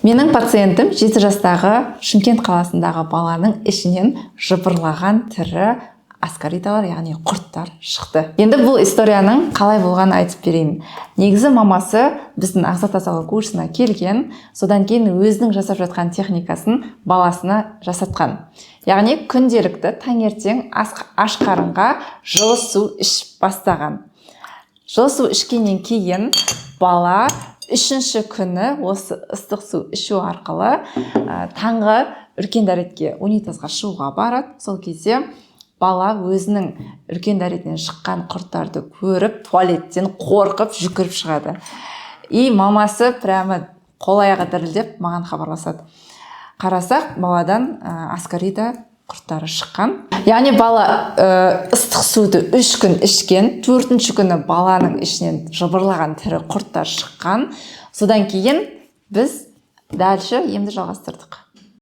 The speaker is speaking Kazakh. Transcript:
Менің пациентім 7 жастағы Шымкент қаласындағы баланың ішінен жыбырлаған тірі аскаридалар, яғни құрттар шықты. Енді бұл историяның қалай болғанын айтып берейін. Негізі мамасы біздің ағза тазалау курсына келген, содан кейін өзінің жасап жатқан техникасын баласына жасатқан. Яғни күнделікті таңертең аш қарынға жылы су ішіп бастаған. Жылы су ішкеннен кейін бала үшінші күні осы ыстық су ішу арқылы таңғы үлкен дәретке унитазға шығуға барады. Сол кезде бала өзінің үлкен дәретінен шыққан құрттарды көріп, туалеттен қорқып жүгіріп шығады. И мамасы прямо қол аяғы дірілдеп маған хабарласады. Қарасақ, баладан аскарида құрттары шыққан. Яғни бала ыстық суды 3 күн ішкен, 4-ші күні баланың ішінен жыбырлаған тірі құрттар шыққан. Содан кейін біз дальше емді жалғастырдық.